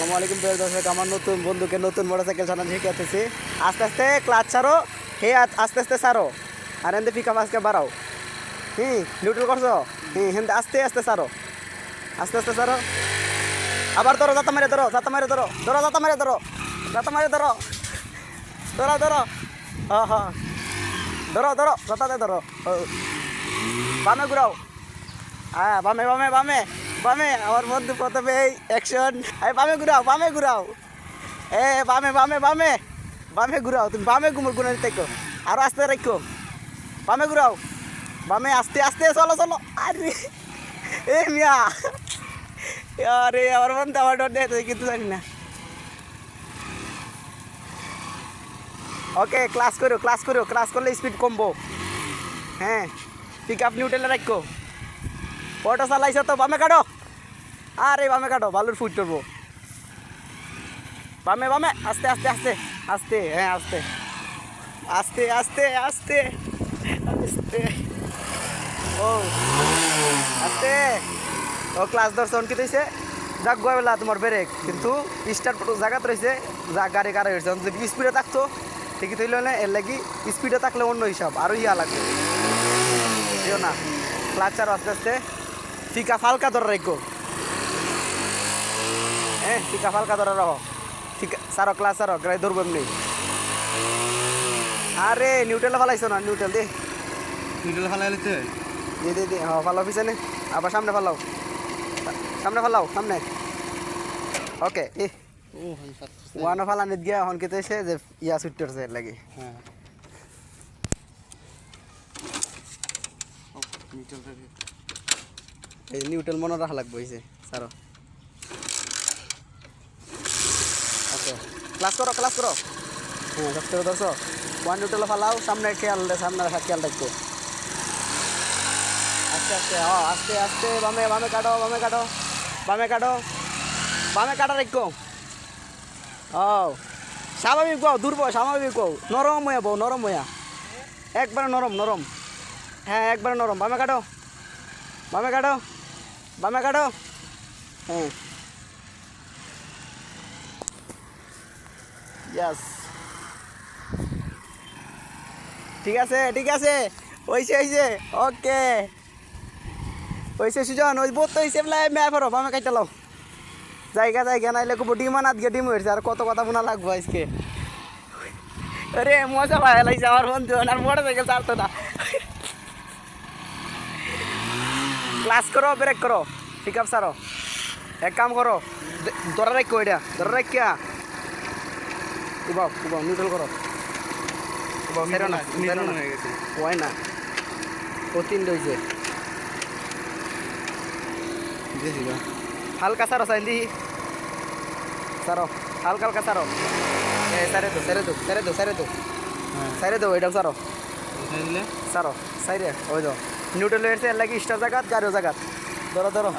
আসসালামু আলাইকুম প্রিয় দর্শক, আমার নতুন বন্ধুকে নতুন মোটরসাইকেল চালানো শিখাতেছি। আস্তে আস্তে ক্লাচ ছাড়ো, হে আস্তে আস্তে ছাড়ো, আর এনতে পিক আপ আজকে বাড়াও। নিউট্রাল করছো, হেনতে আস্তে আস্তে ছাড়ো, আস্তে আস্তে ছাড়ো। আবার ধরো, যাতা মারে ধরো, যাতা মারে ধরো, ধরো যাতা মারে ধরো, যাতা মারে ধরো, ধরো ধরো, হ্যাঁ হ্যাঁ, ধরো ধরো, যাতাতে ধরো, বামে ঘুরাও। হ্যাঁ, বামে বামে বামে বামে, আমার বন্ধু প্রথমে এই অ্যাকশন। বামে ঘুরাও, বামে ঘুরাও, বামে বামে বামে বামে ঘুরাও। তুমি বামে গুনে দেখো, আরো আস্তে রাখো, বামে ঘুরাও, বামে আস্তে আস্তে, চলো চলো। আরে মিয়া, আরে আমার বন্ধু আমার ডর দেয় কিন্তু জানি না। ওকে, ক্লাস করো, ক্লাস করো, ক্লাস করলে স্পিড কমবো। হ্যাঁ, পিক আপ নিউট্রালে রাখো। অটো চালাইছো তো, বামে কাটো, আরে বামে কাটো, বালুর ফুট করবো। বামে বামে, আস্তে আস্তে আস্তে আস্তে, হ্যাঁ আস্তে আস্তে আস্তে আস্তে আস্তে, ও আস্তে। ও ক্লাস দর্শন কি হয়েছে, যাক গোয়াবেলা তোমার ব্রেক কিন্তু স্টার্ট জায়গাতে রয়েছে, যা গাড়ি গাড়ি হয়েছে। যদি স্পিডে থাকতো ঠিকই তৈল না, এর লাগি স্পিডে থাকলে অন্য হিসাব, আরও ইয়া লাগবে না। ক্লাচ আরও আস্তে আস্তে, পিকা ফালকা ধরে রাখো। হ্যাঁ, পিকা ফালকা ধরে রাখো, সারো ক্লাস সারো, গাড়ি ধরবো এমনি। আরে নিউট্রাল ফালাইছো না, নিউট্রাল দে, নিউট্রাল ফালাইলে তো দে দে, হ্যাঁ ফালাও পিছনে, আবার সামনে ফালাও, সামনে ফালাও, সামনে। ওকে, ওয়ানও ফালানিত গিয়া এখন কেতে এসে যে ইয়া সুইট করছে এর লাগে। হ্যাঁ, এই নিউট্রাল মনে রাখা লাগবে হয়েছে সারো। ওকে, ক্লাস করো, ক্লাস করো। হ্যাঁ, সব করে দর্শো, ওয়ান নিউট্রাল ফালাও, সামনে খেয়াল, সামনে রাখা খেয়াল রাখবো। আস্তে আস্তে, হ্যাঁ আস্তে আস্তে, বামে বামে কাটো, বামে কাটো, বামে কাটো, বামে কাটা রাখো। ও স্বাভাবিক বউ, দুর্বল স্বাভাবিক বউ, নরম হইয়া বউ, নরম হইয়া, একবারে নরম নরম। হ্যাঁ একবারে নরম, বামে কাটো, বামে কাটো, বামে কাটো। হ্যাঁ, ইয়াস, ঠিক আছে ঠিক আছে, ওইসে ওইসে, ওকে ওইসে সুজন, ওই বোধ তো হয়েছে মেয়ে ফেরো, বামে কাইটা লাও। জায়গা জায়গা নাইলে খুব ডিমান আজকে ডিম হয়েছে, আর কত কথা মনে লাগবো আজকে। আরে মজা পাই লাগছে আমার বন্ধু, আর মোটর সাইকেল ছাড়তো না। ক্লাস করো, ব্রেক করো, পিক আপ সারো। এক কাম করো, ধরা রাখো, এটা ধরা রাখিয়া উবাও উবাও, নিউট্রাল করো, ফেরো না, ফেরো না, হয়ে গেছে। হয় না, ও তিন রয়েছে। হালকা সারো, সাইন দিহি সারো, হালকা হালকা সারো। সারে দো সারে দো সারে দো সারে দো সাইরে দো, এটা সারো সারো, সাইরে ওই দো নিউট্রাল এসে এর লাগে স্টার জায়গা, গাড়িও জায়গা, ধরো ধরো।